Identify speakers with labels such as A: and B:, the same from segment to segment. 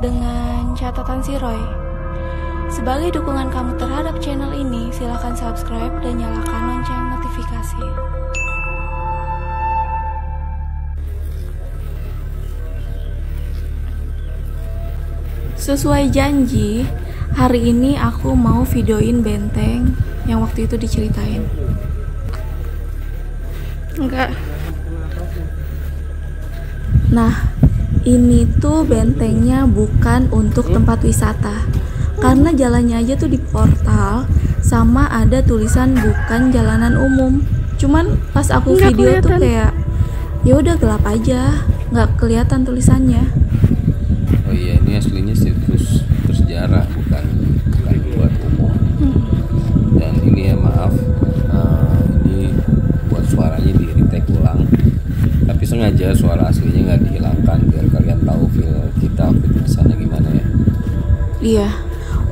A: dengan catatan si Roy. Sebagai dukungan kamu terhadap channel ini, silakan subscribe dan nyalakan lonceng notifikasi. Sesuai janji, hari ini aku mau videoin benteng yang waktu itu diceritain. Enggak. Nah, ini tuh bentengnya bukan untuk tempat wisata. Karena jalannya aja tuh di portal sama ada tulisan bukan jalanan umum. Cuman pas aku
B: Nggak
A: video
B: kelihatan.
A: tuh kayak ya udah gelap aja, nggak kelihatan tulisannya.
C: Oh iya, ini aslinya situs bersejarah, bukan buat umum. Dan ini ya maaf, ini buat suaranya di retake ulang. Tapi sengaja suara aslinya nggak dihilangkan biar kalian tahu feel kita waktu di sana gimana ya.
A: Iya,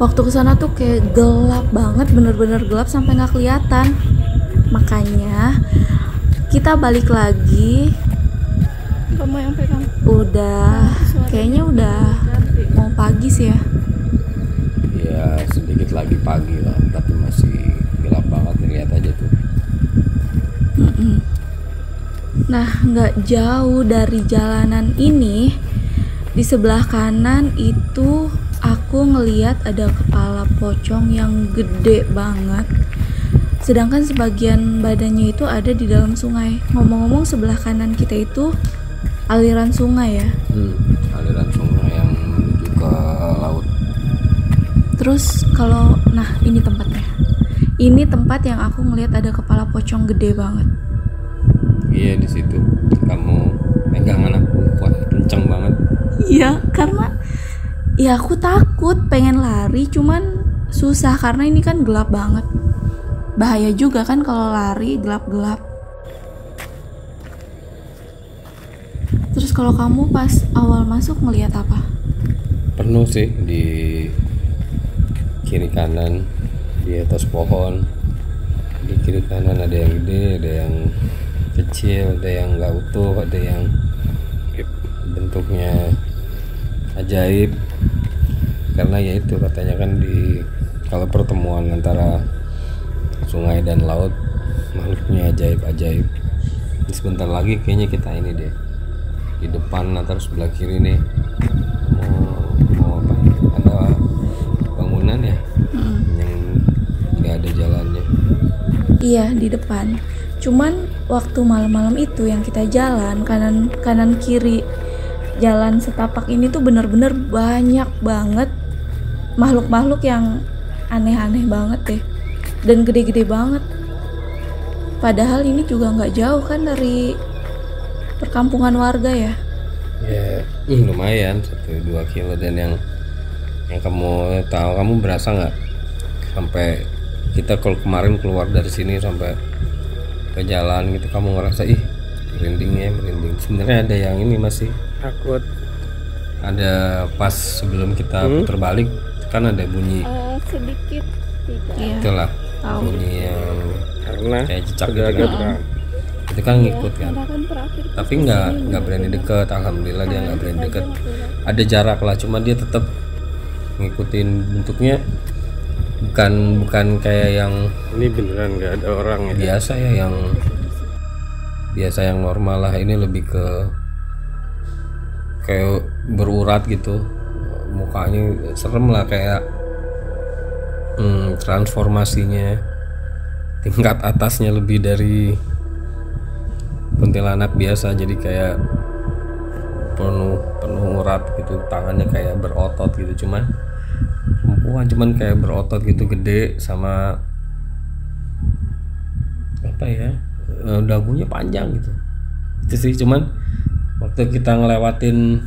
A: waktu kesana tuh kayak gelap banget, bener-bener gelap sampai nggak kelihatan. Makanya kita balik lagi.
B: Kamu yang pegang.
A: Udah, kayaknya udah mau pagi sih ya.
C: Ya sedikit lagi pagi lah, tapi masih gelap banget, lihat aja tuh.
A: Nah, nggak jauh dari jalanan ini, di sebelah kanan itu aku ngeliat ada kepala pocong yang gede banget. Sedangkan sebagian badannya itu ada di dalam sungai. Ngomong-ngomong, sebelah kanan kita itu aliran sungai ya.
C: Aliran sungai yang menuju ke laut.
A: Terus kalau, nah ini tempatnya. Ini tempat yang aku ngeliat ada kepala pocong gede banget.
C: Iya, di situ kamu pegangan aku kuat kenceng banget.
A: Iya, karena ya aku takut pengen lari, cuman susah karena ini kan gelap banget. Bahaya juga kan kalau lari gelap-gelap. Terus kalau kamu pas awal masuk ngelihat apa?
C: Penuh sih di kiri kanan, di atas pohon. Di kiri kanan ada yang gede, ada yang kecil, ada yang nggak utuh, ada yang bentuknya ajaib. Karena ya itu katanya kan di kalau pertemuan antara sungai dan laut makhluknya ajaib-ajaib. Sebentar lagi kayaknya kita ini deh di depan atau sebelah kiri nih mau apa? Ada bangunan ya yang nggak ada jalannya.
A: Iya, di depan. Cuman waktu malam-malam itu yang kita jalan kanan kiri jalan setapak ini tuh bener-bener banyak banget makhluk-makhluk yang aneh-aneh banget deh, dan gede-gede banget. Padahal ini juga nggak jauh kan dari perkampungan warga ya.
C: Ya lumayan 1-2 kilo. Dan yang kamu tahu, kamu berasa nggak sampai kita kalau kemarin keluar dari sini sampai ke jalan gitu, kamu ngerasa merinding. Sebenarnya ada yang ini masih
B: Takut.
C: ada pas sebelum kita putar balik kan ada bunyi
B: Sedikit tidak.
A: Iya.
C: itulah
A: Tahu.
C: bunyi yang
B: Karena
C: kayak cicak gitu
B: agak
C: kan. Itu kan ngikut kan,
B: kan terakhir.
C: tapi nggak berani deket. Alhamdulillah dia nggak berani deket. Ada jarak lah, cuma dia tetap ngikutin bentuknya. Bukan kayak yang
B: Ini beneran nggak ada orang ya.
C: biasa ya, yang biasa yang normal lah. Ini lebih ke kayak berurat gitu, mukanya serem lah, kayak transformasinya tingkat atasnya lebih dari kuntilanak biasa, jadi kayak penuh urat gitu, tangannya kayak berotot gitu, cuman kayak berotot gitu, gede, sama apa ya, dagunya panjang gitu. Itu sih. Cuman waktu kita ngelewatin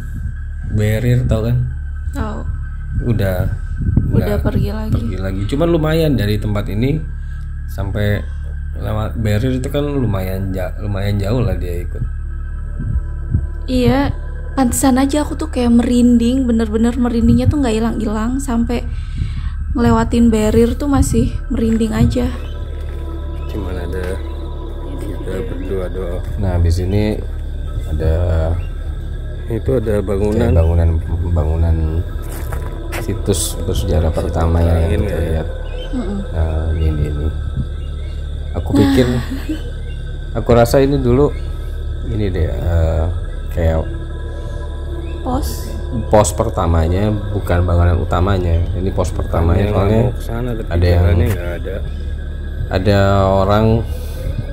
C: barrier, tau kan,
A: Tahu.
C: udah
A: Pergi lagi.
C: Cuman lumayan dari tempat ini sampai lewat barrier itu kan lumayan jauh lah dia ikut.
A: Iya, pantesan aja aku tuh kayak merinding, bener-bener merindingnya tuh nggak hilang-hilang sampai ngelewatin barrier tuh masih merinding aja.
C: Cuman ada kita berdua doa. Nah, di sini ada
B: Itu ada
C: Kayak
B: bangunan.
C: bangunan situs bersejarah pertama ya yang kita lihat. Nah, ini. Aku pikir, aku rasa ini dulu ini deh kayak pos pertamanya, bukan bangunan utamanya. Ini pos pertamanya soalnya
B: Mau kesana, tapi
C: ada yang-
B: jalannya nggak ada.
C: ada orang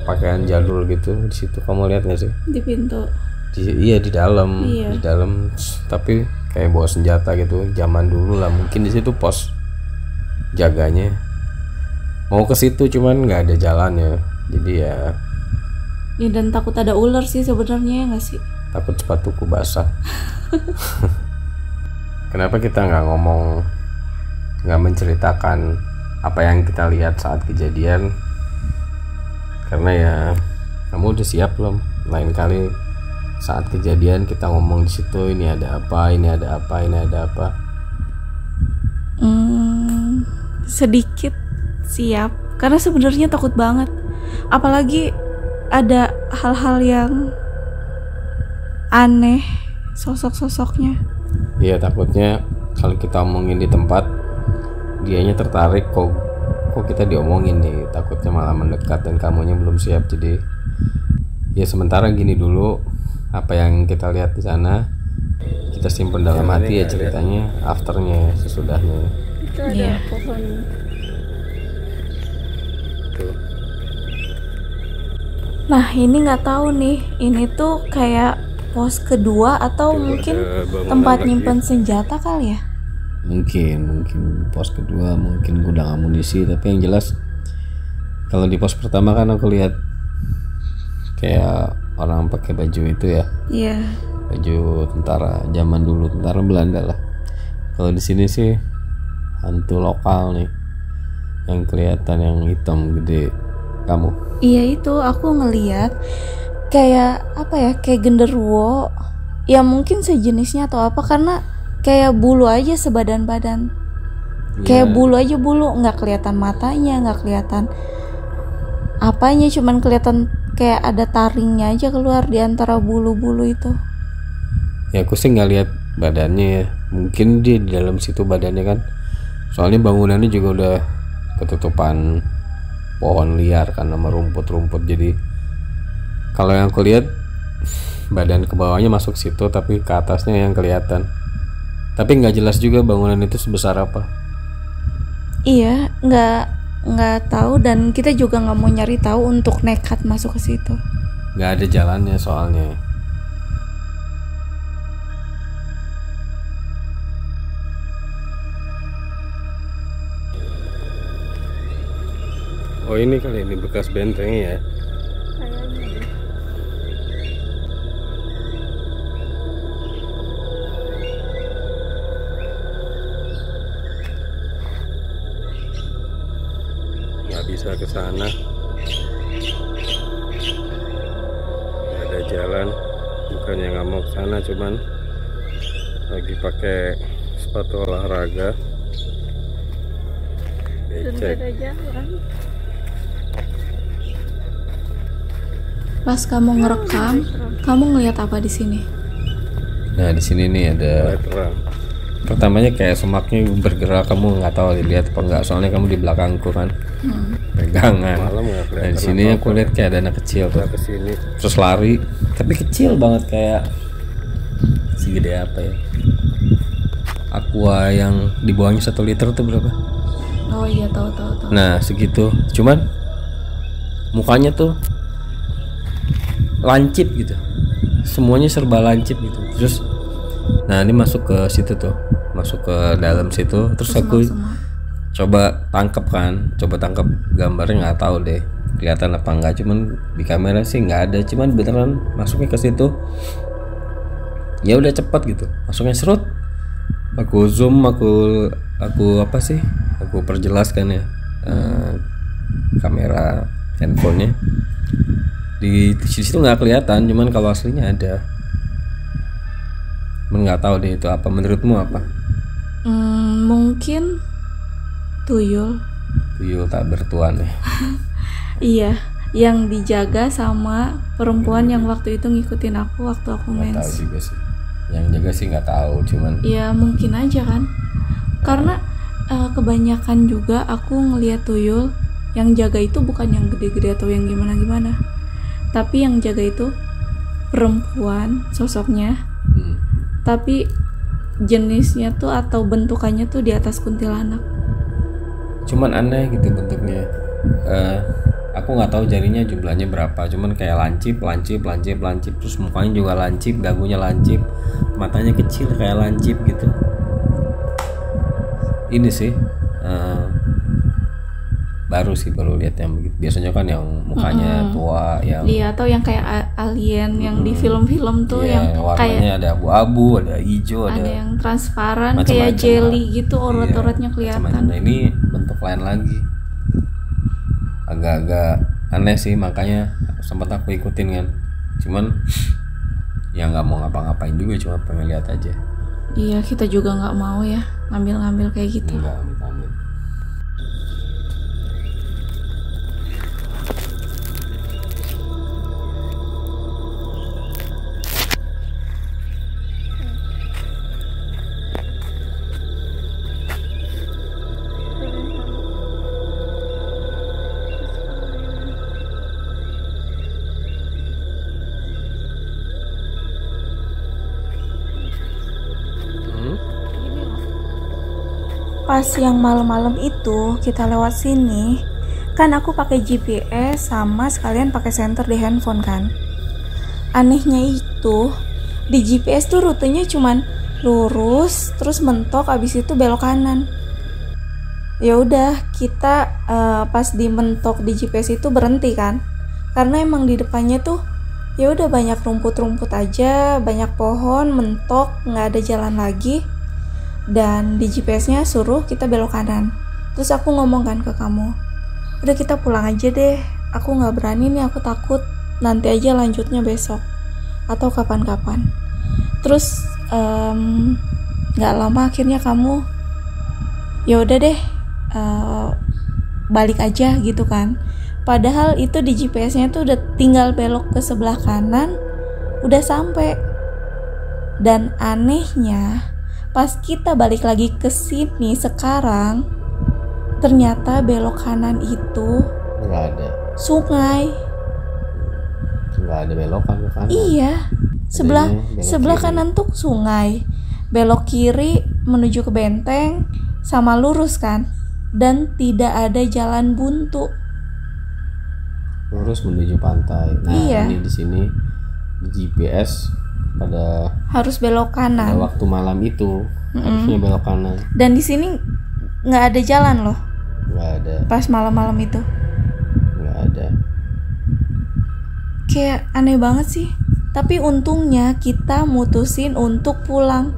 C: pakaian jadul gitu di situ. Kamu lihat nggak sih?
A: Di pintu.
C: Iya di dalam,
A: Iya.
C: di dalam, tapi kayak bawa senjata gitu. Zaman dulu lah, mungkin di situ pos jaganya. Mau ke situ cuman nggak ada jalannya, jadi ya
A: Ya, dan takut ada ular sih sebenarnya, ya nggak sih?
C: takut sepatuku basah. Kenapa kita nggak menceritakan apa yang kita lihat saat kejadian? Karena ya kamu udah siap belum? Lain kali saat kejadian kita ngomong di situ, ini ada apa, ini ada apa, ini ada apa.
A: Sedikit siap, karena sebenarnya takut banget. Apalagi ada hal-hal yang aneh, sosok-sosoknya.
C: Iya, takutnya kalau kita omongin di tempat, dianya tertarik, kok kita diomongin nih, takutnya malah mendekat dan kamunya belum siap. Jadi ya sementara gini dulu, apa yang kita lihat di sana kita simpen dalam hati ya, ceritanya afternya, sesudahnya.
B: Itu ada
A: Iya.
B: pohon. Tuh.
A: Nah, ini nggak tahu nih, ini tuh kayak pos kedua atau mungkin
B: ada bangunan
A: tempat
B: lagi.
A: nyimpen senjata kali ya?
C: Mungkin pos kedua, mungkin gudang amunisi. Tapi yang jelas kalau di pos pertama kan aku lihat kayak orang pakai baju itu ya,
A: Iya.
C: baju tentara zaman dulu, tentara Belanda lah. Kalau di sini sih hantu lokal nih yang kelihatan, yang hitam gede. Kamu
A: Iya, itu aku ngeliat kayak apa ya, kayak genderuwo. Ya mungkin sejenisnya atau apa, karena kayak bulu aja sebadan-badan. Kayak bulu aja, bulu, nggak kelihatan matanya, nggak kelihatan apanya, cuman kelihatan kayak ada taringnya aja keluar di antara bulu-bulu itu.
C: ya aku sih nggak lihat badannya ya, mungkin dia di dalam situ badannya kan, soalnya bangunannya juga udah ketutupan pohon liar kan sama rumput-rumput. Jadi kalau yang aku lihat badan ke bawahnya masuk situ, tapi ke atasnya yang kelihatan. Tapi nggak jelas juga bangunan itu sebesar apa.
A: Iya, nggak tahu, dan kita juga nggak mau nyari tahu untuk nekat masuk ke situ.
C: Nggak ada jalannya soalnya.
B: Oh ini kali, ini bekas bentengnya ya. Nggak bisa ke sana. Nggak ada jalan. Bukannya nggak mau ke sana, cuman lagi pakai sepatu olahraga. Becek.
A: Pas kamu ngerekam, kamu ngelihat apa di sini?
C: Nah di sini nih ada,
B: Mulai terang.
C: pertamanya kayak semaknya bergerak, kamu nggak tahu dilihat apa enggak, soalnya kamu di belakangku kan, pegangan.
B: Malam nggak
C: Nah
B: kelihatan
C: di sini
B: apa-apa.
C: aku lihat kayak ada anak kecil tuh,
B: Kita kesini.
C: terus lari, tapi kecil banget, kayak segede apa ya, aqua yang di bawahnya 1 liter tuh berapa?
A: Oh iya, tahu.
C: Nah segitu, cuman mukanya tuh lancip gitu, semuanya serba lancip gitu. Terus nah ini masuk ke situ tuh, masuk ke dalam situ. Terus aku coba tangkep gambarnya, nggak tahu deh kelihatan apa enggak, cuman di kamera sih nggak ada, cuman beneran masuknya ke situ ya udah cepat gitu, masuknya serut. Aku zoom, aku apa sih, aku perjelaskan ya, kamera handphonenya di situ nggak kelihatan, cuman kalau aslinya ada. Nggak tahu deh itu apa, menurutmu apa?
A: Mungkin tuyul.
C: Tuyul tak bertuan ya.
A: Iya, yang dijaga sama perempuan yang waktu itu ngikutin aku waktu aku
C: Nggak tahu
A: mens.
C: juga sih. Yang jaga sih nggak tahu, cuman
A: Ya mungkin aja kan. Karena kebanyakan juga aku ngeliat tuyul yang jaga itu bukan yang gede-gede atau yang gimana-gimana, tapi yang jaga itu perempuan sosoknya, tapi jenisnya tuh atau bentukannya tuh di atas kuntilanak.
C: cuman aneh gitu bentuknya. Aku nggak tahu jarinya jumlahnya berapa, cuman kayak lancip, terus mukanya juga lancip, dagunya lancip, matanya kecil kayak lancip gitu. Ini sih baru lihat yang begitu. Biasanya kan yang mukanya tua, yang
A: Iya, atau yang kayak alien yang di film-film tuh
C: ya,
A: yang
C: warnanya
A: kayak
C: ada abu-abu, ada hijau,
A: ada
C: ada
A: yang transparan
C: macam-macam
A: kayak jelly
C: lah.
A: gitu, orot-orotnya
C: Iya, macam-macam.
A: kelihatan.
C: Nah, ini bentuk lain lagi, agak-agak aneh sih, makanya sempat aku ikutin kan, cuman ya nggak mau ngapa-ngapain juga, cuma pengen lihat aja.
A: Iya, kita juga nggak mau ya ngambil-ngambil kayak gitu.
C: Enggak amit-amit.
A: Pas yang malam-malam itu kita lewat sini, kan aku pakai GPS sama sekalian pakai senter di handphone kan. Anehnya itu di GPS tuh rutenya cuman lurus terus mentok, abis itu belok kanan. Ya udah, kita pas di mentok di GPS itu berhenti kan, karena emang di depannya tuh ya udah banyak rumput-rumput aja, banyak pohon, mentok, nggak ada jalan lagi. Dan di GPS-nya suruh kita belok kanan. Terus aku ngomong kan ke kamu, udah kita pulang aja deh, aku nggak berani nih, aku takut, nanti aja lanjutnya besok atau kapan-kapan. Terus nggak lama akhirnya kamu ya udah deh, balik aja gitu kan. Padahal itu di GPS-nya tuh udah tinggal belok ke sebelah kanan, udah sampai. Dan anehnya pas kita balik lagi ke sini sekarang, ternyata belok kanan itu
C: Nggak ada,
A: sungai.
C: nggak ada belokan ke kanan.
A: Iya, sebelah
C: belok kiri.
A: kanan tuh sungai, belok kiri menuju ke benteng, sama lurus kan. Dan tidak ada jalan buntu.
C: Lurus menuju pantai. Nah,
A: Iya.
C: ini di sini di GPS pada
A: Harus belok
C: pada
A: kanan.
C: waktu malam itu harusnya belok kanan.
A: Dan di sini nggak ada jalan loh
C: Nggak ada,
A: pas malam-malam itu.
C: nggak ada.
A: Kayak aneh banget sih. Tapi untungnya kita mutusin untuk pulang.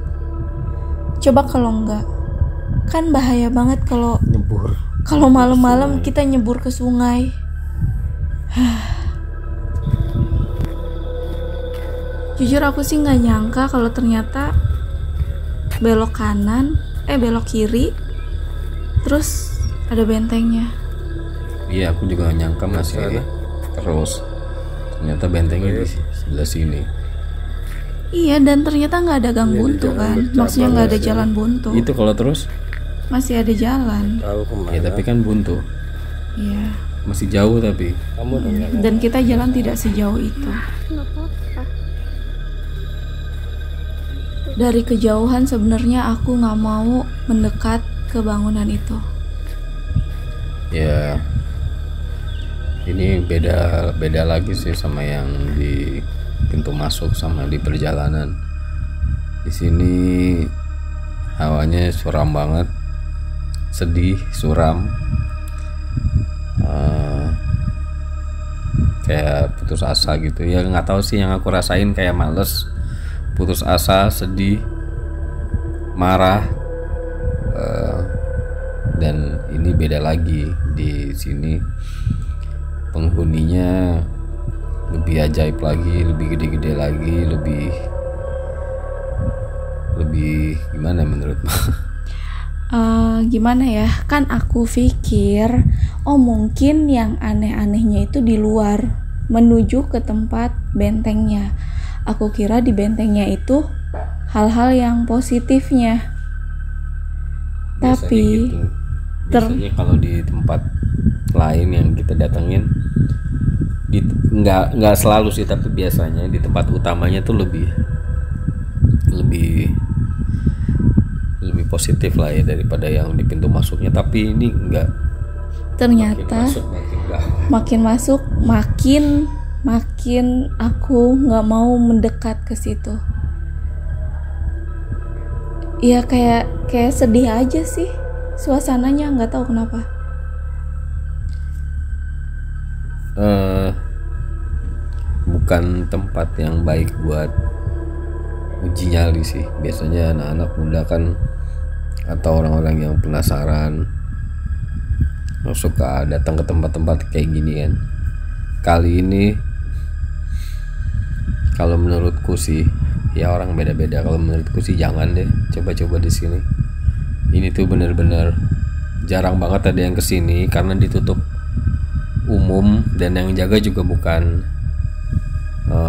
A: Coba kalau enggak, kan bahaya banget kalau
C: Nyebur.
A: malam-malam kita nyebur ke sungai. Jujur aku sih nggak nyangka kalau ternyata belok kanan, belok kiri, terus ada bentengnya.
C: Iya, aku juga nyangka masih terus. Ternyata bentengnya di sebelah sini.
A: Iya, dan ternyata nggak ada gang
B: Iya,
A: buntu
B: jalan
A: kan.
B: bercabang
A: Maksudnya nggak ada
B: aja.
A: jalan buntu.
C: Itu kalau terus,
A: Masih ada jalan.
B: Tahu kemana?
C: ya tapi kan buntu.
A: Iya.
C: Masih jauh tapi.
B: Kamu dengar?
A: Dan kita jalan tidak sejauh itu. Dari kejauhan sebenarnya aku nggak mau mendekat ke bangunan itu.
C: Ya, ini beda lagi sih sama yang di pintu masuk sama di perjalanan. Di sini hawanya suram banget, sedih, suram, kayak putus asa gitu. Ya nggak tahu sih, yang aku rasain kayak males, putus asa, sedih, marah. Dan ini beda lagi. Di sini penghuninya lebih ajaib lagi, lebih gede-gede lagi, lebih gimana menurutmu?
A: Gimana ya, kan aku pikir mungkin yang aneh-anehnya itu di luar menuju ke tempat bentengnya. Aku kira di bentengnya itu hal-hal yang positifnya.
C: Biasanya
A: Tapi
C: gitu. Biasanya kalau di tempat lain yang kita datengin nggak selalu sih, tapi biasanya di tempat utamanya tuh lebih positif lah ya daripada yang di pintu masuknya. Tapi ini enggak,
A: ternyata makin masuk makin aku nggak mau mendekat ke situ. Ya kayak sedih aja sih suasananya, nggak tahu kenapa.
C: Bukan tempat yang baik buat uji nyali sih. Biasanya anak-anak muda kan atau orang-orang yang penasaran suka datang ke tempat-tempat kayak gini kan. Kali ini kalau menurutku sih, ya orang beda-beda. Kalau menurutku sih jangan deh coba-coba di sini. Ini tuh bener-bener jarang banget ada yang kesini karena ditutup umum, dan yang jaga juga bukan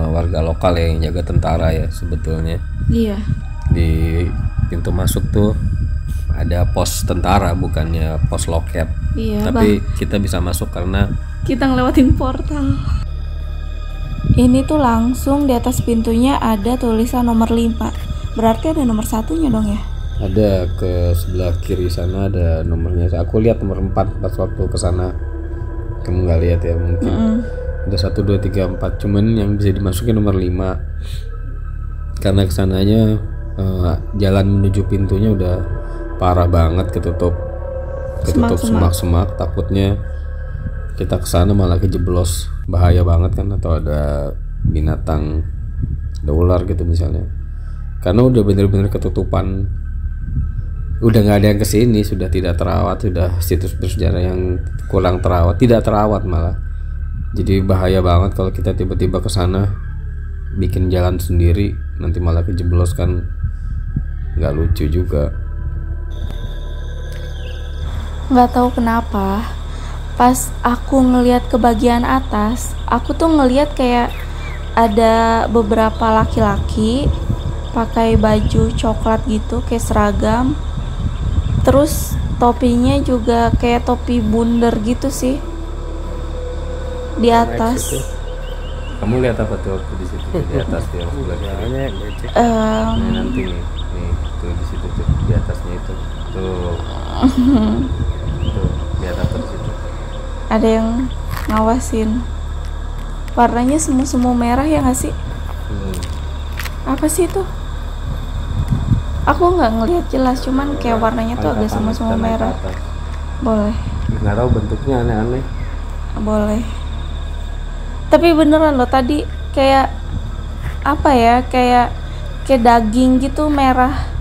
C: warga lokal ya, yang jaga tentara ya sebetulnya.
A: Iya.
C: Di pintu masuk tuh ada pos tentara, bukannya pos loket.
A: Iya.
C: Tapi kita bisa masuk karena
A: Kita ngelewatin portal. Ini tuh langsung di atas pintunya ada tulisan nomor 5. Berarti ada nomor 1-nya dong ya?
C: ada ke sebelah kiri sana ada nomornya. Aku lihat nomor 4 pas waktu ke sana. Kamu nggak lihat ya mungkin. Ada 1 2 3 4, cuman yang bisa dimasukin nomor 5. Karena kesananya jalan menuju pintunya udah parah banget, ketutup semak-semak. Takutnya kita kesana malah kejeblos, bahaya banget kan, atau ada binatang, ada ular gitu misalnya. Karena udah bener-bener ketutupan, udah nggak ada yang kesini, sudah tidak terawat, sudah situs bersejarah yang kurang terawat, tidak terawat malah. Jadi bahaya banget kalau kita tiba-tiba kesana bikin jalan sendiri, nanti malah kejeblos kan, nggak lucu juga.
A: Nggak tahu kenapa pas aku ngelihat ke bagian atas, aku tuh ngelihat kayak ada beberapa laki-laki pakai baju coklat gitu, kayak seragam. Terus topinya juga kayak topi bundar gitu sih di atas.
C: Kamu lihat apa tuh waktu di situ di atas tuh yang sebelah kiri? Nah, nanti nih tuh di situ tuh di atasnya itu tuh lihat apa di situ?
A: Ada yang ngawasin. Warnanya semu-semu merah ya nggak sih? Apa sih itu? Aku nggak ngelihat jelas, cuman kayak warnanya tuh agak semu-semu merah. Boleh.
C: Nggak tahu, bentuknya aneh-aneh.
A: Boleh. Tapi beneran loh, tadi kayak apa ya, kayak daging gitu merah.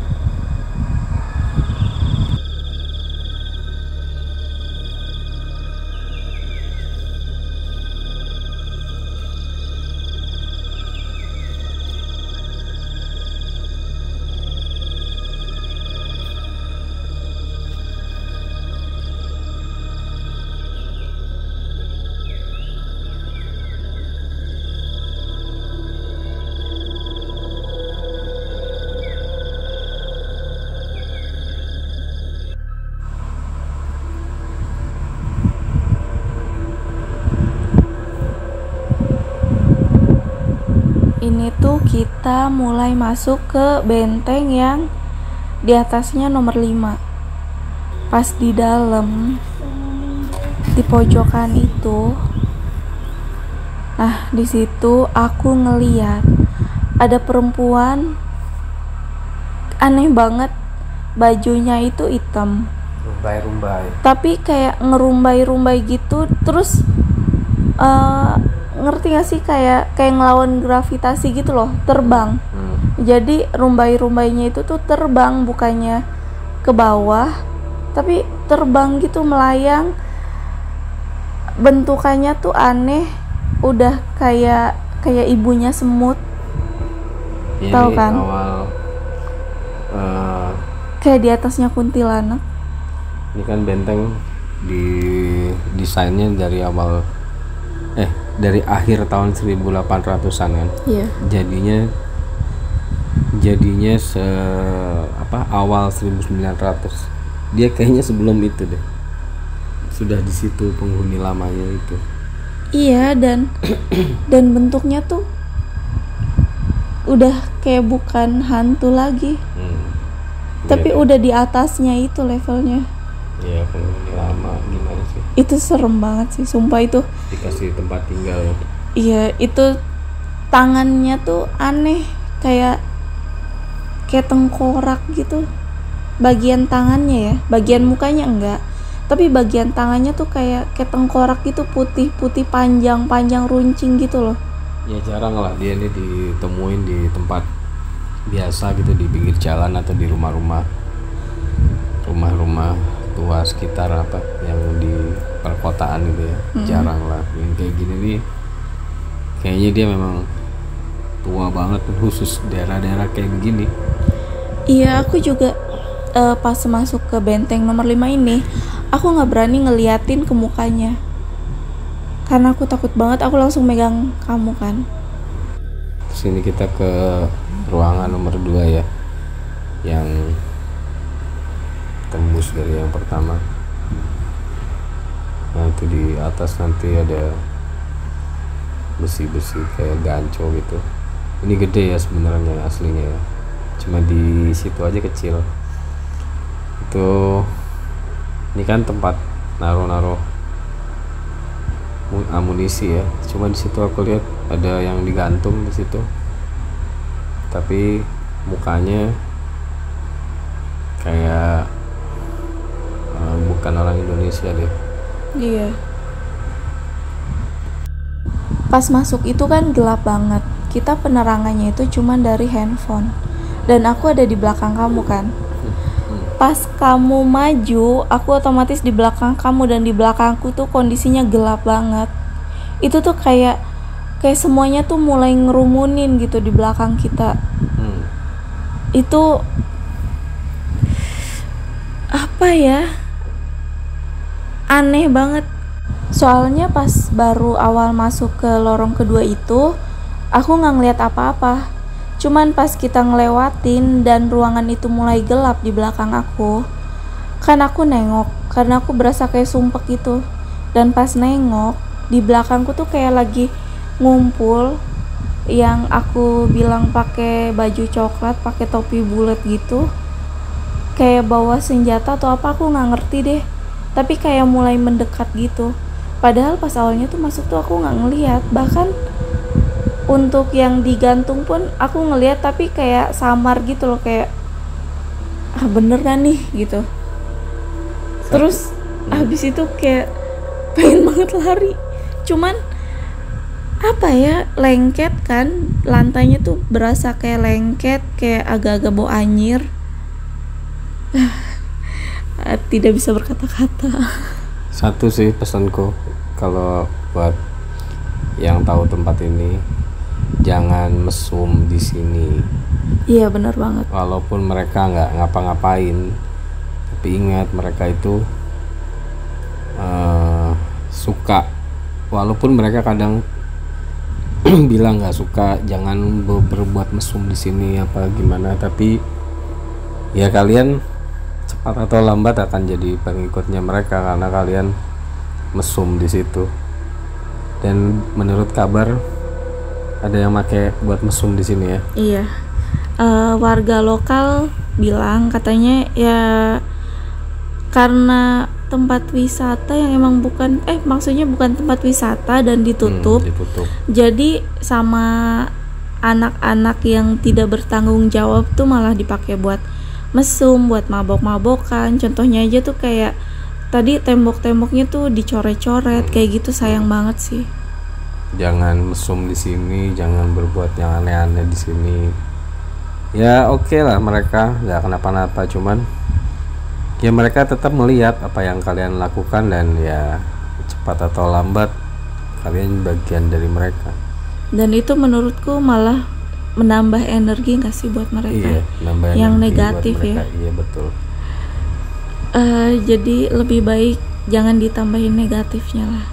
A: Ini tuh kita mulai masuk ke benteng yang di atasnya nomor 5. Pas di dalam, di pojokan itu, nah di situ aku ngeliat ada perempuan, aneh banget, bajunya itu hitam,
C: Rumbai.
A: tapi kayak ngerumbai-rumbai gitu. Terus ngerti gak sih, kayak ngelawan gravitasi gitu loh, terbang. Jadi rumbai-rumbainya itu tuh terbang, bukannya ke bawah, tapi terbang gitu, melayang. Bentukannya tuh aneh, udah kayak ibunya semut.
C: Ini
A: tahu kan?
C: Awal
A: Kayak di atasnya kuntilanak.
C: ini kan benteng di desainnya dari awal dari akhir tahun 1800-an kan.
A: Iya.
C: Jadinya jadinya awal 1900. Dia kayaknya sebelum itu deh sudah di situ penghuni lamanya itu.
A: Iya, dan bentuknya tuh udah kayak bukan hantu lagi, tapi
C: Iya,
A: udah di atasnya itu levelnya.
C: ya penghuni lama gimana sih,
A: Itu serem banget sih, sumpah itu.
C: dikasih tempat tinggal.
A: Iya, itu tangannya tuh aneh, kayak tengkorak gitu. Bagian tangannya ya, bagian mukanya enggak, tapi bagian tangannya tuh kayak tengkorak gitu, putih-putih panjang runcing gitu loh.
C: Ya jarang lah dia ini ditemuin di tempat biasa gitu, di pinggir jalan atau di rumah-rumah tua sekitar apa yang di perkotaan gitu ya. Jarang lah yang kayak gini nih, kayaknya dia memang tua banget, khusus daerah-daerah kayak begini.
A: Iya, aku juga pas masuk ke benteng nomor 5 ini, aku nggak berani ngeliatin ke mukanya karena aku takut banget. Aku langsung megang kamu kan.
C: Sini kita ke ruangan nomor 2 ya, yang tembus dari yang pertama. Nah itu di atas nanti ada besi-besi kayak ganco gitu. Ini gede ya sebenarnya aslinya ya, cuma di situ aja kecil. Itu ini kan tempat naruh amunisi ya, cuma di situ aku lihat ada yang digantung di situ, tapi mukanya kayak bukan orang Indonesia deh.
A: Iya. Pas masuk itu kan gelap banget. Kita penerangannya itu cuma dari handphone. Dan aku ada di belakang kamu kan. Pas kamu maju, aku otomatis di belakang kamu, dan di belakangku tuh kondisinya gelap banget. Itu tuh kayak semuanya tuh mulai ngerumunin gitu di belakang kita. Itu apa ya? Aneh banget. Soalnya pas baru awal masuk ke lorong kedua itu, aku nggak ngeliat apa-apa. Cuman pas kita ngelewatin dan ruangan itu mulai gelap di belakang aku, kan aku nengok karena aku berasa kayak sumpek gitu. Dan pas nengok, di belakangku tuh kayak lagi ngumpul yang aku bilang pakai baju coklat, pakai topi bulat gitu, kayak bawa senjata atau apa, aku nggak ngerti deh. Tapi kayak mulai mendekat gitu. Padahal pas awalnya tuh masuk tuh aku nggak ngelihat. Bahkan untuk yang digantung pun aku ngelihat, tapi kayak samar gitu loh, kayak bener kan nih gitu. Terus habis itu kayak pengen banget lari, cuman apa ya, lengket kan, lantainya tuh berasa kayak lengket, kayak agak-agak bau anyir. Tidak bisa berkata-kata.
C: Satu sih pesanku kalau buat yang tahu tempat ini, jangan mesum di sini.
A: Iya benar banget.
C: Walaupun mereka nggak ngapa-ngapain, tapi ingat mereka itu suka. Walaupun mereka kadang bilang nggak suka, jangan berbuat mesum di sini apa gimana, tapi ya kalian cepat atau lambat akan jadi pengikutnya mereka karena kalian mesum di situ. Dan menurut kabar ada yang pakai buat mesum di sini ya.
A: Iya. Warga lokal bilang katanya ya karena tempat wisata yang emang bukan maksudnya bukan tempat wisata dan ditutup. Jadi sama anak-anak yang tidak bertanggung jawab tuh malah dipakai buat mesum, buat mabok-mabokan. Contohnya aja tuh kayak tadi tembok-temboknya tuh dicoret-coret kayak gitu. Sayang banget sih.
C: Jangan mesum di sini, jangan berbuat yang aneh-aneh di sini. Ya oke lah, mereka nggak kenapa-napa, cuman ya mereka tetap melihat apa yang kalian lakukan, dan ya cepat atau lambat kalian bagian dari mereka. Dan
A: itu menurutku malah menambah energi nggak sih buat mereka?
C: Iya, nambah
A: yang
C: energi
A: negatif
C: buat mereka.
A: ya.
C: Iya betul.
A: Jadi lebih baik jangan ditambahin negatifnya lah.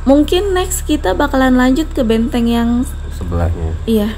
A: Mungkin next kita bakalan lanjut ke benteng yang
C: sebelahnya.
A: Iya.